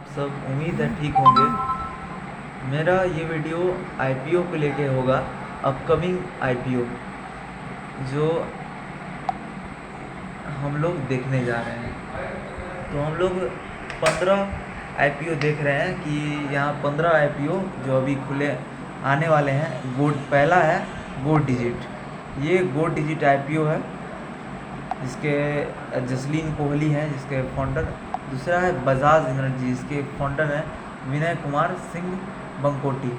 सब उम्मीद है ठीक होंगे। मेरा ये वीडियो आईपीओ को लेके होगा, अपकमिंग आईपीओ जो हम लोग देखने जा रहे हैं। तो हम लोग 15 आईपीओ देख रहे हैं कि यहाँ 15 आईपीओ जो अभी खुले आने वाले हैं। पहला है गो डिजिट। ये गो डिजिट आईपीओ है जिसके जसलीन कोहली हैं जिसके फाउंडर। दूसरा है बजाज एनर्जी, जिसके फाउंडर हैं विनय कुमार सिंह बंकोटी।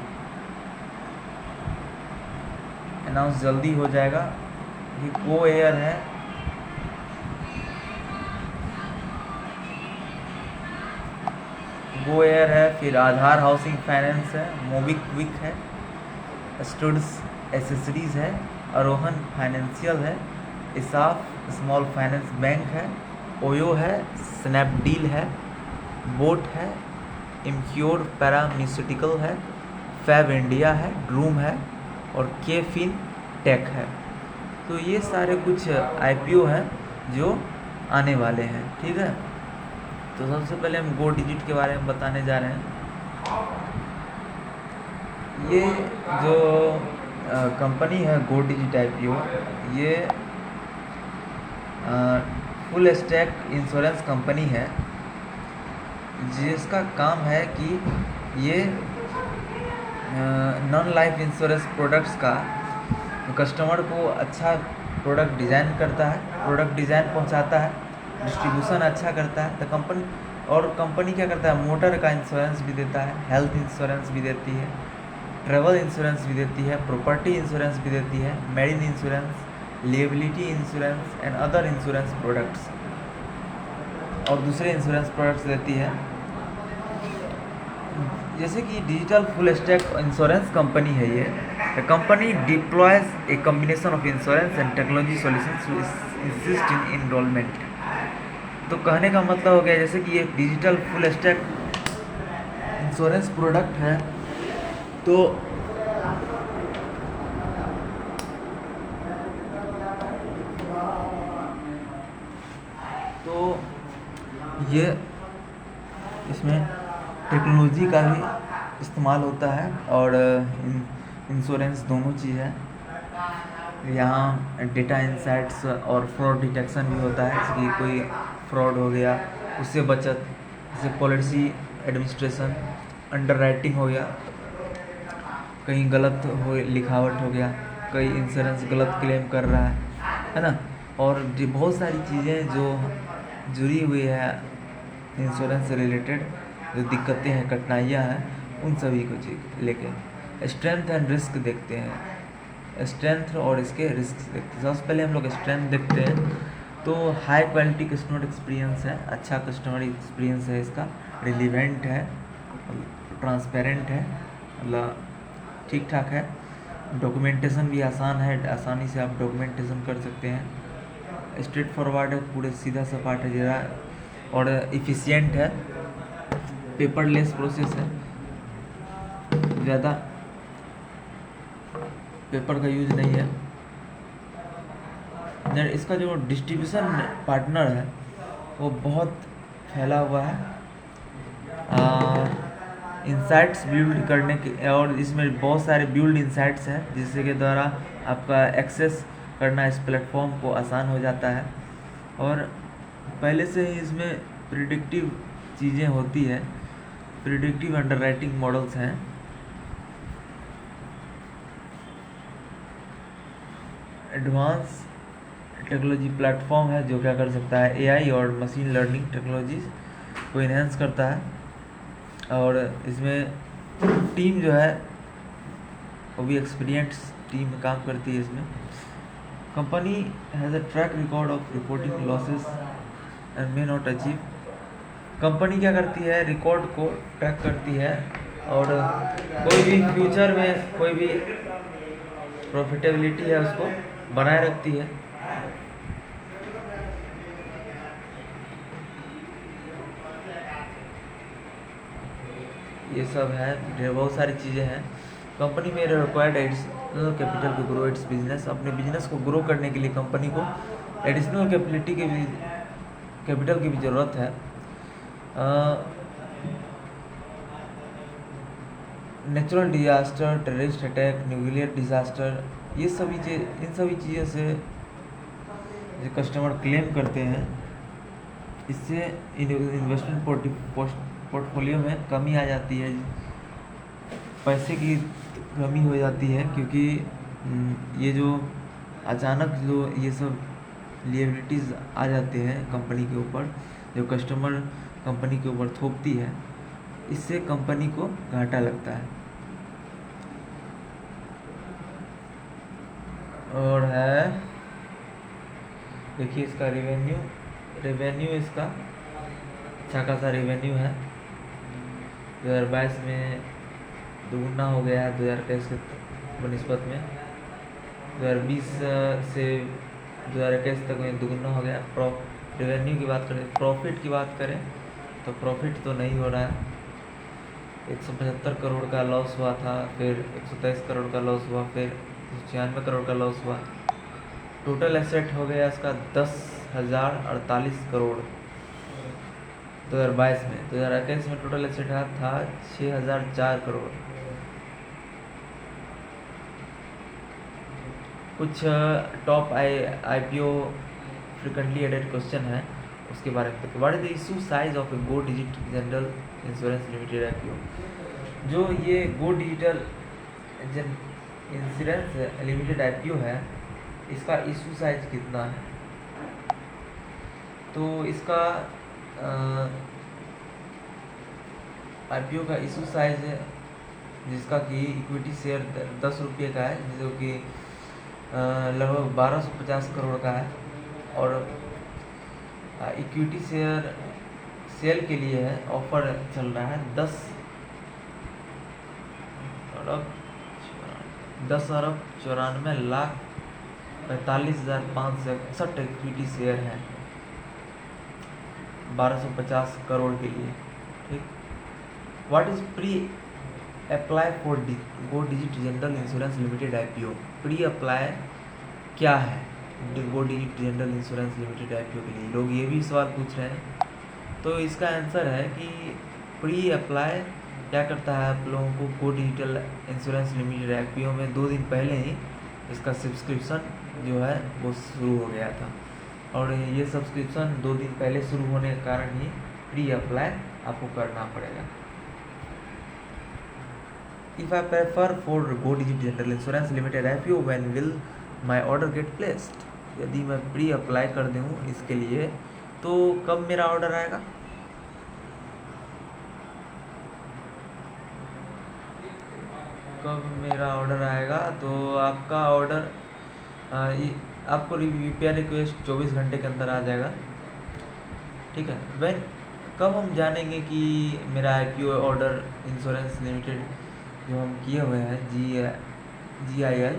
अनाउंस जल्दी हो जाएगा। ये को एयर है। गो एयर है, फिर आधार हाउसिंग फाइनेंस है, मोबिक्विक है, स्टूड्स एसेसरीज है, आरोहन फाइनेंशियल है, इसाफ स्मॉल फाइनेंस बैंक है, ओयो है, स्नैपडील है, बोट है, इम्क्योर पैराम्यूसिटिकल है, फैब इंडिया है, ड्रूम है और के फिन टेक है। तो ये सारे कुछ आईपीओ हैं जो आने वाले हैं। ठीक है, तो सबसे पहले हम गो डिजिट के बारे में बताने जा रहे हैं। ये जो कंपनी है गो डिजिट आईपीओ, ये फुल स्टैक इंश्योरेंस कंपनी है जिसका काम है कि ये नॉन लाइफ इंश्योरेंस प्रोडक्ट्स का कस्टमर को अच्छा प्रोडक्ट डिज़ाइन करता है, प्रोडक्ट डिज़ाइन पहुंचाता है, डिस्ट्रीब्यूशन अच्छा करता है। तो कंपनी क्या करता है, मोटर का इंश्योरेंस भी देता है, हेल्थ इंश्योरेंस भी देती है, ट्रैवल इंश्योरेंस भी देती है, प्रॉपर्टी इंश्योरेंस भी देती है, marine insurance, liability insurance and other insurance products और दूसरे इंश्योरेंस प्रोडक्ट्स देती है। जैसे कि digital full stack insurance company है ये। The company deploys a combination of insurance and technology solutions to insist in enrolment. तो कहने का मतलब हो गया जैसे कि ये digital full stack insurance product है। तो ये इसमें टेक्नोलॉजी का भी इस्तेमाल होता है और इंश्योरेंस दोनों चीज़ है। यहाँ डेटा इंसाइट्स और फ्रॉड डिटेक्शन भी होता है, जैसे कि कोई फ्रॉड हो गया उससे बचत, जैसे पॉलिसी एडमिनिस्ट्रेशन, अंडरराइटिंग हो गया, कहीं गलत हो लिखावट हो गया, कहीं इंश्योरेंस गलत क्लेम कर रहा है ना। और बहुत सारी चीज़ें जो जुड़ी हुई है इंश्योरेंस से रिलेटेड, जो दिक्कतें हैं, कठिनाइयाँ हैं, उन सभी को लेके स्ट्रेंथ एंड रिस्क देखते हैं। स्ट्रेंथ और इसके रिस्क देखते हैं। सबसे पहले हम लोग स्ट्रेंथ देखते हैं। तो हाई क्वालिटी कस्टमर एक्सपीरियंस है, अच्छा कस्टमर एक्सपीरियंस है इसका, रिलीवेंट है, ट्रांसपेरेंट है, मतलब ठीक ठाक है। डॉक्यूमेंटेशन भी आसान है, आसानी से आप डॉक्यूमेंटेशन कर सकते हैं। स्ट्रेट फॉरवर्ड है, पूरे सीधा सपाट है जरा, और इफ़िशियंट है, पेपरलेस प्रोसेस है, ज़्यादा पेपर का यूज नहीं है। इसका जो डिस्ट्रीब्यूशन पार्टनर है वो बहुत फैला हुआ है। इंसाइट्स बिल्ड करने के, और इसमें बहुत सारे बिल्ड इंसाइट्स हैं जिसके के द्वारा आपका एक्सेस करना इस प्लेटफॉर्म को आसान हो जाता है। और पहले से ही इसमें प्रिडिक्टिव चीज़ें होती है, प्रिडिक्टिव अंडरराइटिंग मॉडल्स हैं। एडवांस टेक्नोलॉजी प्लेटफॉर्म है जो क्या कर सकता है, एआई और मशीन लर्निंग टेक्नोलॉजीज को इन्हेंस करता है। और इसमें टीम जो है वो भी एक्सपीरियंस टीम में काम करती है। इसमें company has a track record of reporting losses and may not achieve. Company क्या करती है, रिकॉर्ड को ट्रैक करती है और कोई भी फ्यूचर में कोई भी प्रॉफिटेबिलिटी है उसको बनाए रखती है। ये सब है, बहुत सारी चीज़ें हैं। कंपनी में required additional capital to grow its business. अपने बिजनेस को ग्रो करने के लिए कंपनी को एडिशनल कैपिटल की भी ज़रूरत है। Natural disaster, terrorist attack, nuclear disaster, ये सभी चीज़, इन सभी चीज़ों से जो कस्टमर क्लेम करते हैं, इससे इन्वेस्टमेंट पोर्टफोलियो में कमी आ जाती है, पैसे की कमी हो जाती है, क्योंकि ये जो अचानक जो ये सब लिएबिलिटीज़ आ जाते हैं कंपनी के ऊपर, जो कस्टमर कंपनी के ऊपर थोपती है, इससे कंपनी को घाटा लगता है। और है, देखिए इसका रेवेन्यू इसका अच्छा खासा रेवेन्यू है। 2022 में दुगुना हो गया है 2021 के बनिस्बत में। 2020 से 2021 तक में दुगुना हो गया। रेवेन्यू की बात करें, प्रॉफिट की बात करें तो प्रॉफिट तो नहीं हो रहा है। 175 करोड़ का लॉस हुआ था, फिर 123 करोड़ का लॉस हुआ, फिर 96 करोड़ का लॉस हुआ। टोटल एसेट हो गया इसका 10,048 करोड़ 2022 में। 2021 में टोटल एसेट था 6,004 करोड़। कुछ top IPO frequently added question है, उसके बारे में देखो। What is the issue size of a Go Digit General Insurance Limited IPO? जो ये Go Digital Insurance Limited IPO है, इसका इशू साइज कितना है? तो इसका IPO का इशू साइज है, जिसका कि इक्विटी शेयर 10 रुपये का है, जो कि लगभग 1250 करोड़ का है। और इक्विटी शेयर सेल के लिए है, ऑफर चल रहा है 10,94,45,561 इक्विटी शेयर है 1250 करोड़ के लिए। ठीक। What is pre apply for Go Digit General Insurance Limited IPO? Pre apply क्या है Go Digit General Insurance Limited IPO के लिए? लोग ये भी सवाल पूछ रहे हैं। तो इसका आंसर है कि प्री अप्लाई क्या करता है, आप लोगों को गो डिजिटल इंश्योरेंस लिमिटेड IPO में 2 दिन पहले ही इसका सब्सक्रिप्शन जो है वो शुरू हो गया था। और ये सब्सक्रिप्शन 2 दिन पहले शुरू होने के कारण ही प्री अप्लाई आपको करना पड़ेगा। If I prefer for Go Digit General Insurance Limited IPO, when will my order get placed? यदि मैं प्री अप्लाई कर दूँ इसके लिए, तो कब मेरा ऑर्डर आएगा? कब मेरा ऑर्डर आएगा? तो आपका ऑर्डर आपको UPI रिक्वेस्ट 24 घंटे के अंदर आ जाएगा। ठीक है। वैन कब हम जानेंगे कि मेरा IPO ऑर्डर इंश्योरेंस लिमिटेड जो हम किए हुए हैं GIL,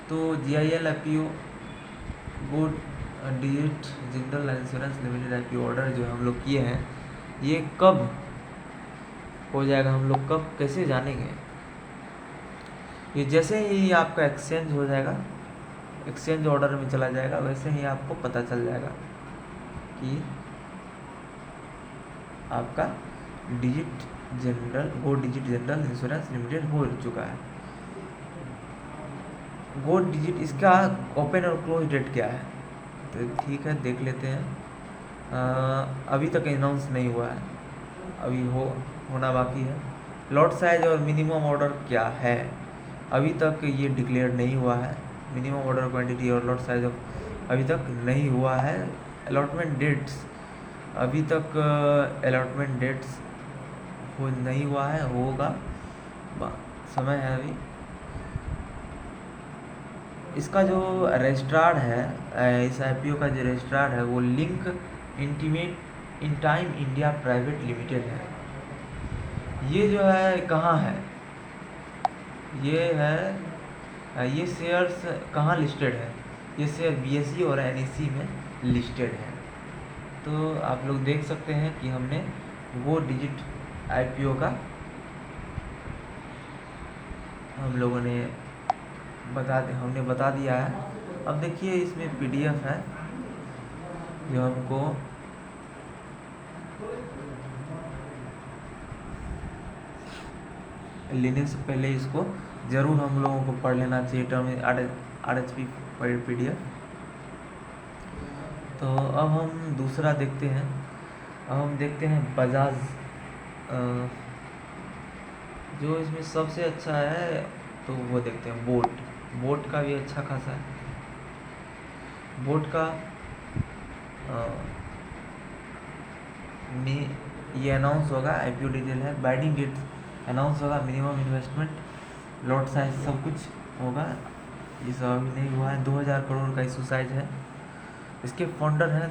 तो GIL IPO Go Digit General Insurance Limited IPO order जो हम लोग किए हैं, ये कब हो जाएगा, हम लोग कब कैसे जानेंगे? ये जैसे ही आपका एक्सचेंज हो जाएगा, एक्सचेंज ऑर्डर में चला जाएगा, वैसे ही आपको पता चल जाएगा कि आपका गो डिजिट जनरल इंश्योरेंस लिमिटेड हो चुका है। गो डिजिट, इसका ओपन और क्लोज डेट क्या है? तो ठीक है, देख लेते हैं। अभी तक अनाउंस नहीं हुआ है, अभी होना बाकी है। लॉट साइज और मिनिमम ऑर्डर क्या है? अभी तक ये डिक्लेयर नहीं हुआ है। मिनिमम ऑर्डर क्वांटिटी और लॉट साइज अभी तक नहीं हुआ है। अलॉटमेंट डेट्स, अभी तक अलॉटमेंट डेट्स नहीं हुआ है, होगा, समय है अभी। इसका जो रजिस्ट्रार है, इस IPO का जो रजिस्ट्रार है, वो link intimate in time India private limited है। ये जो है कहाँ है? ये है, ये शेयर्स कहाँ लिस्टेड है? ये शेयर BSE और NSE में लिस्टेड है। तो आप लोग देख सकते हैं कि हमने वो डिजिट IPO का हम लोगों ने हमने बता दिया है। अब देखिए इसमें PDF है जो हमको लेने से पहले इसको ज़रूर हम लोगों को पढ़ लेना चाहिए, टर्म RHP PDF। तो अब हम दूसरा देखते हैं। अब हम देखते हैं बजाज, जो इसमें सबसे अच्छा है तो वो देखते हैं बोट का भी अच्छा खासा है। बोट का में ये अनाउंस होगा, IPO डिटेल है, बाइडिंग डेट अनाउंस होगा, मिनिमम इन्वेस्टमेंट, लॉट साइज सब कुछ होगा। ये सब अभी नहीं हुआ है। 2000 करोड़ का इशू साइज है। इसके फाउंडर हैं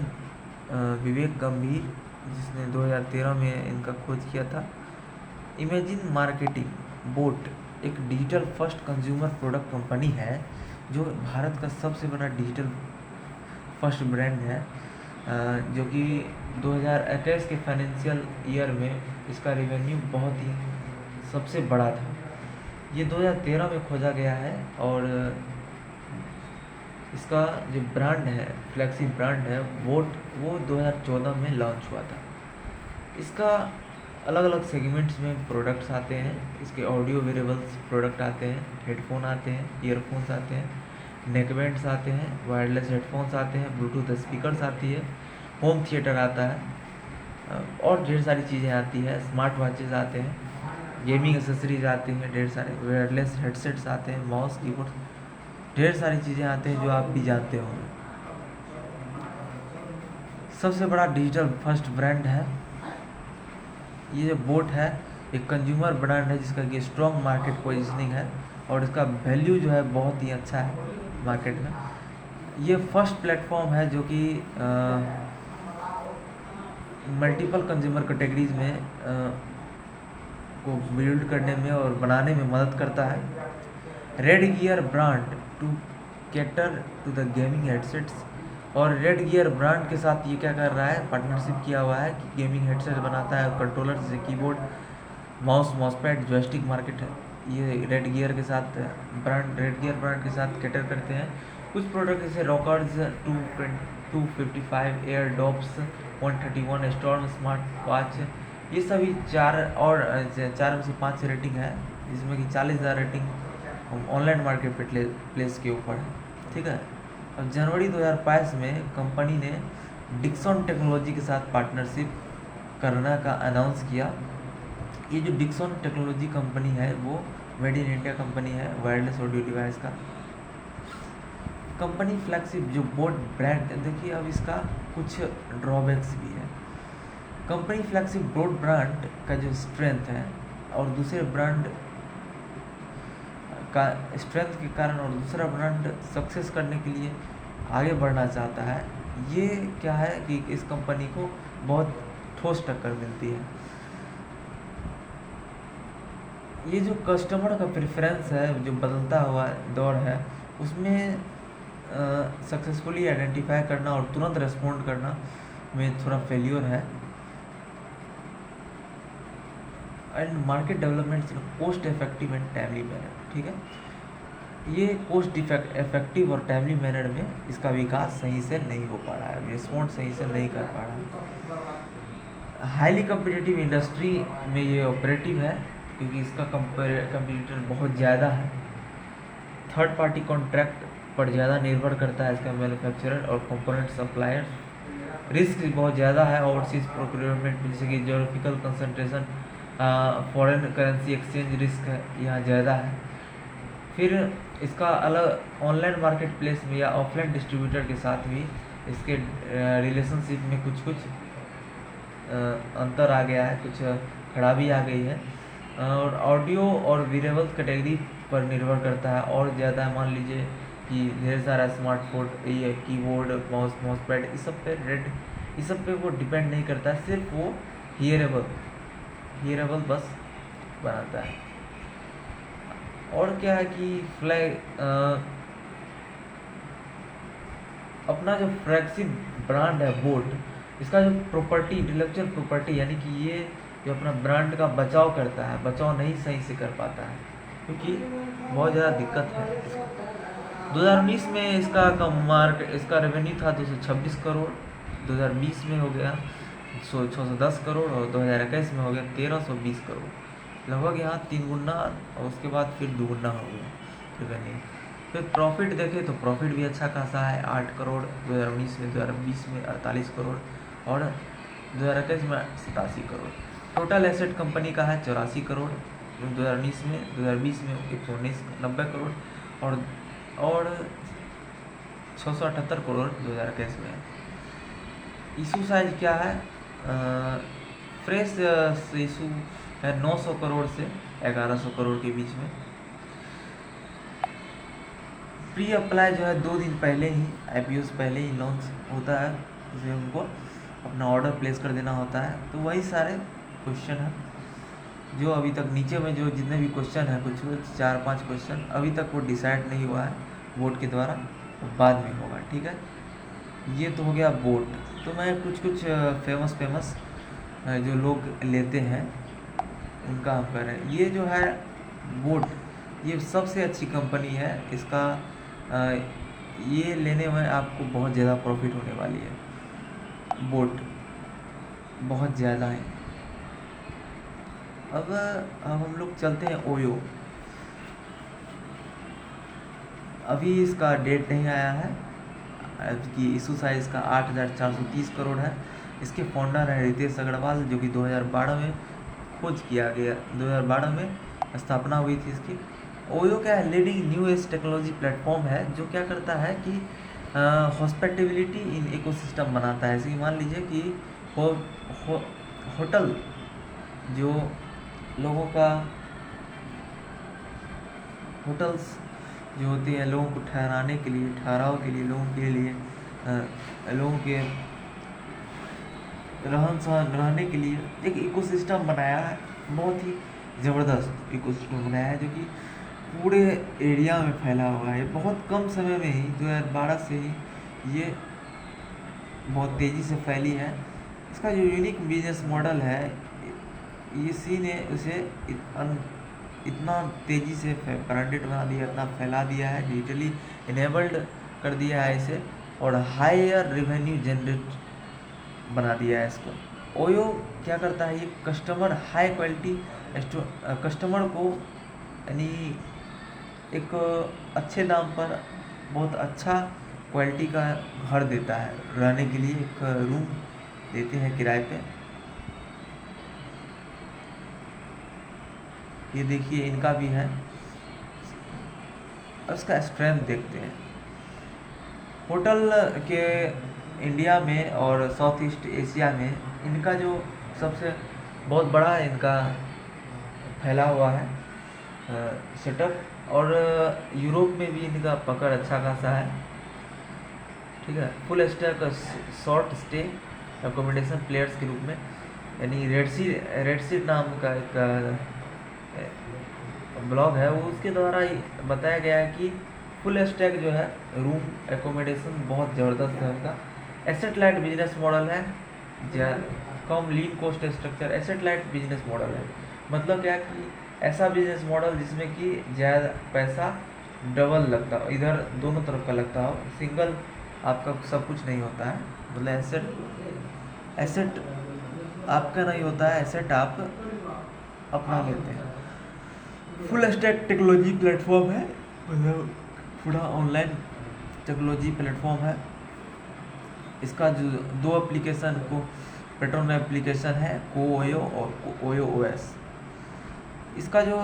विवेक गंभीर, जिसने 2013 में इनका खोज किया था। इमेजिन मार्केटिंग बोट एक digital first consumer product company है, जो भारत का सबसे बड़ा डिजिटल फर्स्ट ब्रांड है, जो कि 2021 के फाइनेंशियल ईयर में इसका रेवेन्यू बहुत ही सबसे बड़ा था। ये 2013 में खोजा गया है और इसका जो ब्रांड है, फ्लैगशिप ब्रांड है बोट, वो 2014 में लॉन्च हुआ था। इसका अलग अलग सेगमेंट्स में प्रोडक्ट्स आते हैं। इसके ऑडियो वेरेबल्स प्रोडक्ट आते हैं, हेडफोन आते हैं, ईयरफोन्स आते हैं, नेकबैंड्स आते हैं, वायरलेस हेडफोन्स आते हैं, ब्लूटूथ स्पीकर्स आती है, होम थिएटर आता है और ढेर सारी चीज़ें आती है। स्मार्ट वॉचेस आते हैं, गेमिंग एसेसरीज आती हैं, ढेर सारे वायरलेस हेडसेट्स आते हैं, माउस कीबोर्ड, ढेर सारी चीज़ें आते हैं जो आप भी जानते होंगे। सबसे बड़ा डिजिटल फर्स्ट ब्रांड है ये जो बोट है। एक कंज्यूमर ब्रांड है जिसका कि स्ट्रॉन्ग मार्केट पोजीशनिंग है और इसका वैल्यू जो है बहुत ही अच्छा है मार्केट में। ये फर्स्ट प्लेटफॉर्म है जो कि मल्टीपल कंज्यूमर कैटेगरीज में को बिल्ड करने में और बनाने में मदद करता है। Red Gear brand to cater to the gaming headsets, और रेड गियर ब्रांड के साथ ये क्या कर रहा है, पार्टनरशिप किया हुआ है कि गेमिंग हेडसेट बनाता है, कंट्रोलर जैसे कीबोर्ड, माउसपैड, जॉयस्टिक मार्केट है। ये रेड गियर ब्रांड के साथ कैटर करते हैं। कुछ प्रोडक्ट जैसे Rockerz 255, Airdopes 131, Storm smart watch, ये सभी 4 में से 5 रेटिंग है, जिसमें कि 40,000 रेटिंग ऑनलाइन मार्केट प्लेस के ऊपर है। ठीक है। अब जनवरी 2022 में कंपनी ने डिक्सन टेक्नोलॉजी के साथ पार्टनरशिप करने का अनाउंस किया। ये जो डिक्सन टेक्नोलॉजी कंपनी है वो मेड इन इंडिया कंपनी है, वायरलेस ऑडियो डिवाइस का कंपनी। फ्लैगशिप जो बोट ब्रांड, देखिए अब इसका कुछ ड्रॉबैक्स भी है। कंपनी फ्लैगशिप बोट ब्रांड का जो स्ट्रेंथ है और दूसरे ब्रांड का स्ट्रेंथ के कारण और दूसरा ब्रांड सक्सेस करने के लिए आगे बढ़ना चाहता है, ये क्या है कि इस कंपनी को बहुत ठोस टक्कर मिलती है। ये जो कस्टमर का प्रेफरेंस है, जो बदलता हुआ दौर है, उसमें सक्सेसफुली आइडेंटिफाई करना और तुरंत रेस्पॉन्ड करना में थोड़ा फेल्योर है। And market development cost effective and timely manner. ठीक है, ये कोस्ट इफेक्टिव और टाइमली मैनर में इसका विकास सही से नहीं हो पा रहा है, रिस्पॉन्ड सही से नहीं कर पा रहा है। हाईली कम्पिटिटिव इंडस्ट्री में ये ऑपरेटिव है क्योंकि इसका कंपटीटर बहुत ज़्यादा है। थर्ड पार्टी कॉन्ट्रैक्ट पर ज़्यादा निर्भर करता है इसका मैन्युफैक्चरर और कंपोनेंट सप्लायर। रिस्क बहुत ज़्यादा है ओवरसीज प्रोक्योरमेंट, जैसे कि geographical concentration, foreign currency exchange risk है यहाँ ज़्यादा है। फिर इसका अलग ऑनलाइन मार्केट प्लेस में या ऑफलाइन डिस्ट्रीब्यूटर के साथ भी इसके रिलेशनशिप में कुछ अंतर आ गया है, कुछ खराबी आ गई है। और ऑडियो और वेरेबल्स कैटेगरी पर निर्भर करता है और ज़्यादा। मान लीजिए कि ढेर सारा स्मार्टफोन, ये कीबोर्ड, माउसपैड, इस सब पे वो डिपेंड नहीं करता, सिर्फ वो हियरेबल बस बनाता है। और क्या है कि अपना जो फ्लैगशिप ब्रांड है बोट, इसका जो प्रॉपर्टी, इंटेलेक्चुअल प्रॉपर्टी, यानी कि ये जो अपना ब्रांड का बचाव करता है, बचाव नहीं सही से कर पाता है क्योंकि बहुत ज़्यादा दिक्कत है। 2019 में इसका रेवेन्यू था 226 करोड़, 2020 में हो गया 610 करोड़ और 2021 में हो गया 1320 करोड़। लगभग यहाँ 3 गुना और उसके बाद फिर 2 गुना हो गया रिवेन्यू। फिर प्रॉफिट देखें तो प्रॉफिट भी अच्छा खासा है, 8 करोड़ 2019 में, 2020 में 48 करोड़ और 2021 में 87 करोड़। टोटल एसेट कंपनी का है 84 करोड़ 2019 में, 2020 में 119 90 करोड़ और 678 करोड़ 2021 में। इशू साइज क्या है? फ्रेश इशू है 900 करोड़ से 1100 करोड़ के बीच में। प्री अप्लाई जो है 2 दिन पहले ही, IPO से पहले ही लॉन्च होता है, जिसमें उनको अपना ऑर्डर प्लेस कर देना होता है। तो वही सारे क्वेश्चन हैं जो अभी तक नीचे में जो जितने भी क्वेश्चन हैं, कुछ 4-5 क्वेश्चन अभी तक वो डिसाइड नहीं हुआ है बोर्ड के द्वारा, बाद में होगा। ठीक है, ये तो हो गया बोर्ड। तो मैं कुछ फेमस जो लोग लेते हैं उनका हम कर रहे हैं। ये जो है बोट, ये सबसे अच्छी कंपनी है। इसका ये लेने में आपको बहुत ज़्यादा प्रॉफिट होने वाली है, बोट बहुत ज़्यादा है। अब हम लोग चलते हैं ओयो। अभी इसका डेट नहीं आया है, कि इशू साइज का 8,430 करोड़ है। इसके फाउंडर हैं रितेश अग्रवाल, जो कि 2012 में खोज किया गया, 2012 में स्थापना हुई थी इसकी। ओयो क्या है? Leading new age technology platform है, जो क्या करता है कि हॉस्पिटैलिटी इन इकोसिस्टम बनाता है। जैसे मान लीजिए कि होटल जो लोगों का, होटल्स जो होती हैं लोगों को ठहराने के लिए, ठहराव के लिए, लोगों के लिए लोगों के रहन सहन रहने के लिए एक इकोसिस्टम बनाया है। बहुत ही ज़बरदस्त इकोसिस्टम बनाया है, जो कि पूरे एरिया में फैला हुआ है। बहुत कम समय में ही 2012 से ही ये बहुत तेज़ी से फैली है। इसका जो यूनिक बिजनेस मॉडल है, इसी ने उसे इतना तेज़ी से ब्रांडेड बना दिया, इतना फैला दिया है, डिजिटली इनेबल्ड कर दिया है इसे, और हायर रेवेन्यू जनरेट बना दिया है इसको। ओयो क्या करता है? ये कस्टमर हाई क्वालिटी कस्टमर को, यानी एक अच्छे दाम पर बहुत अच्छा क्वालिटी का घर देता है, रहने के लिए एक रूम देते हैं किराए पे। ये देखिए इनका भी है। उसका स्ट्रेंथ देखते हैं। होटल के इंडिया में और साउथ ईस्ट एशिया में इनका जो सबसे बहुत बड़ा इनका फैला हुआ है सेटअप, और यूरोप में भी इनका पकड़ अच्छा खासा है। ठीक है, full stack short stay accommodation players के रूप में, यानी रेडसी नाम का एक ब्लॉग है, वो उसके द्वारा बताया गया है कि फुल स्टैक जो है रूम एकोमोडेशन बहुत ज़बरदस्त है उनका। एसेट लाइट बिजनेस मॉडल है, कम lean cost structure, asset light business model है। मतलब क्या कि ऐसा बिजनेस मॉडल जिसमें कि ज़्यादा पैसा डबल लगता हो, इधर दोनों तरफ का लगता हो, सिंगल आपका सब कुछ नहीं होता है। मतलब एसेट आपका नहीं होता है, एसेट आप अपना लेते हैं। फुल स्टैक टेक्नोलॉजी प्लेटफॉर्म है, मतलब पूरा ऑनलाइन टेक्नोलॉजी प्लेटफॉर्म है। इसका जो 2 एप्लीकेशन को पेट्रोन एप्लीकेशन है, कोओयो और ओयो OS। इसका जो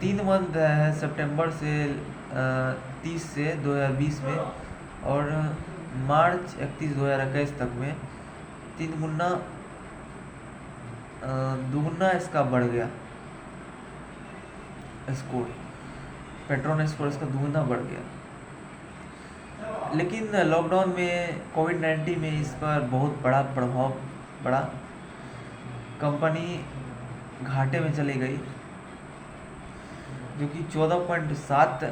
3 मंथ है, सितंबर से 30 से 2020 में और मार्च 31 2021 तक में 3 गुना 2 गुना इसका बढ़ गया स्कोर, पेट्रोन स्कोर इसका 2 गुना बढ़ गया। लेकिन लॉकडाउन में, कोविड-19 में इस पर बहुत बड़ा प्रभाव पड़ा, कंपनी घाटे में चली गई, जो कि 14.7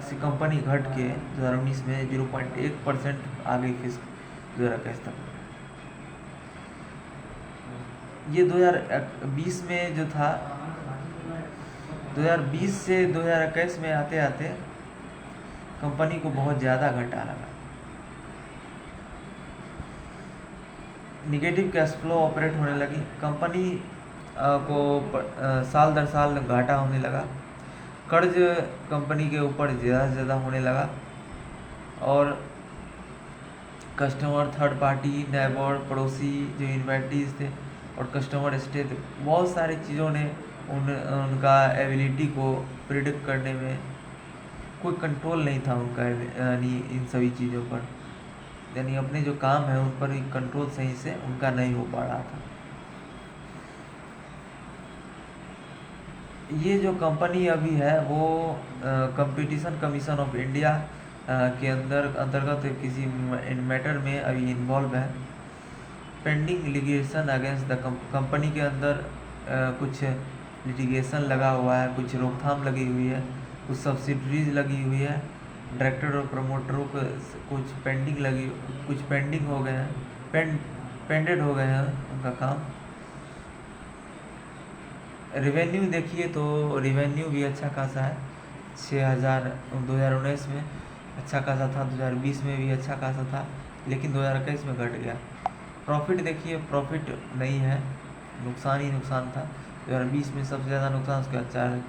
से कंपनी घट के 2019 में 0.1% आ गई फिस्क 2021 तक। ये 2020 में जो था, 2020 से 2021 में आते आते कंपनी को बहुत ज़्यादा घाटा लगा। निगेटिव कैश फ्लो ऑपरेट होने लगी कंपनी। साल दर साल घाटा होने लगा। कर्ज कंपनी के ऊपर ज़्यादा से ज़्यादा होने लगा और कस्टमर, थर्ड पार्टी, नेबर, पड़ोसी जो इन्वेंटरीज थे और कस्टमर स्टे थे, बहुत सारी चीज़ों ने उनका एबिलिटी को प्रिडिक्ट करने में कोई कंट्रोल नहीं था उनका, यानी इन सभी चीज़ों पर, यानी अपने जो काम है उन पर कंट्रोल सही से उनका नहीं हो पा रहा था। ये जो कंपनी अभी है वो कंपटीशन कमीशन ऑफ इंडिया के अंतर्गत किसी मैटर में अभी इन्वॉल्व है। Pending litigation against the company के अंदर कुछ लिटिगेशन लगा हुआ है, कुछ रोकथाम लगी हुई है, कुछ सब्सिडरीज लगी हुई है, डायरेक्टर और प्रमोटरों को कुछ पेंडिंग हो गए हैं, पेंडेड हो गए हैं उनका काम। रेवेन्यू देखिए तो रेवेन्यू भी अच्छा खासा है, 6,000 2019 में अच्छा खासा था, 2020 में भी अच्छा खासा था, लेकिन 2021 में घट गया। प्रॉफिट देखिए, प्रॉफिट नहीं है, नुकसान ही नुकसान था। 2020 में सबसे ज़्यादा नुकसान उसका अच्छा है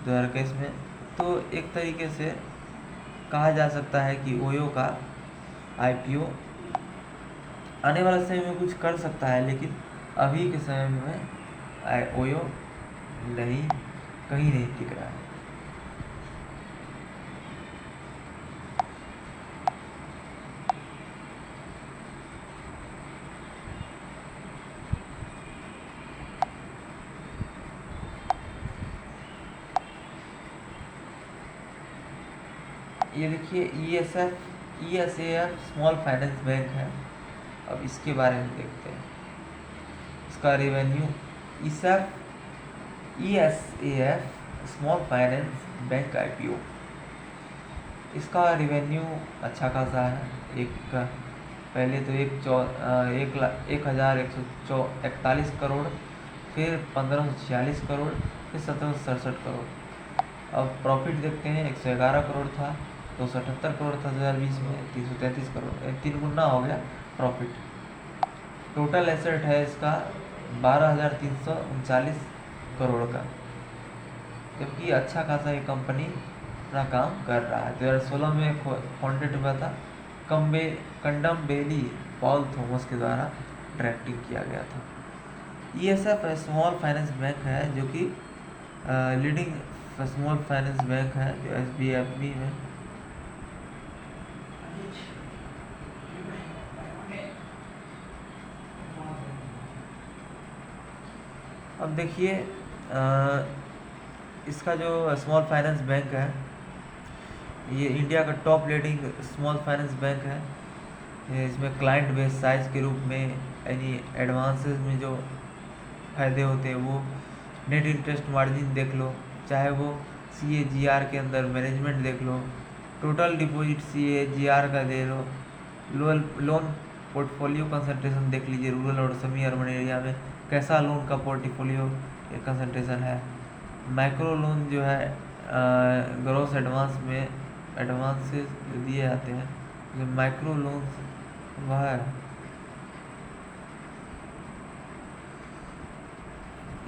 2021 में। तो एक तरीके से कहा जा सकता है कि ओयो का IPO आने वाले समय में कुछ कर सकता है, लेकिन अभी के समय में ओयो नहीं, कहीं नहीं टिक रहा है। ये देखिए ESAF स्मॉल फाइनेंस बैंक है। अब इसके बारे में देखते हैं, इसका revenue ESAF small finance bank IPO, इसका रेवेन्यू अच्छा खासा है। पहले तो 1,141 करोड़, फिर 1,546 करोड़, फिर 1,767 करोड़। अब प्रॉफिट देखते हैं, 111 करोड़ था, 278 करोड़ था 2020 में, 333 करोड़, 3 गुना हो गया प्रॉफिट। टोटल एसेट है इसका 12,339 करोड़ का, जबकि अच्छा खासा ये कंपनी अपना काम कर रहा है। 2016 में फाउंडेड हुआ था, कंडम बेली पॉल थॉमस के द्वारा डायरेक्टिंग किया गया था। ESF स्मॉल फाइनेंस बैंक है, जो कि लीडिंग स्मॉल फाइनेंस बैंक है जो SBFB में। अब देखिए इसका जो स्मॉल फाइनेंस बैंक है, ये इंडिया का top leading small finance bank है। इसमें क्लाइंट बेस साइज के रूप में, यानी एडवांसेस में जो फ़ायदे होते हैं वो नेट इंटरेस्ट मार्जिन देख लो, चाहे वो CAGR के अंदर मैनेजमेंट देख लो, टोटल डिपॉजिट CAGR का दे लो, लोन पोर्टफोलियो कंसंट्रेशन देख लीजिए, रूरल और सेमी अर्बन एरिया में कैसा लोन का पोर्टफोलियो कंसंट्रेशन है। माइक्रो लोन जो है ग्रोस एडवांसेस दिए जाते हैं, जो माइक्रो लोन वह है।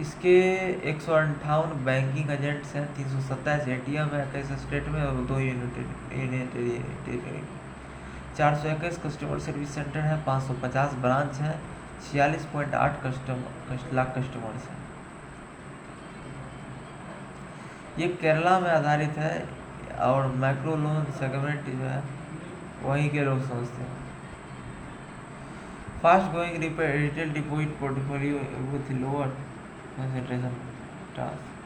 इसके 158 बैंकिंग एजेंट्स हैं, 327 ATM है 21 स्टेट में और 2 union territory. 421 customer service centre है, 550 ब्रांच हैं, 46.8 लाख कस्टमर्स हैं। ये केरला में आधारित है और माइक्रो लोन सेगमेंट जो है वहीं के लोग समझते हैं। Fast going retail deposit portfolio with lower concentration task.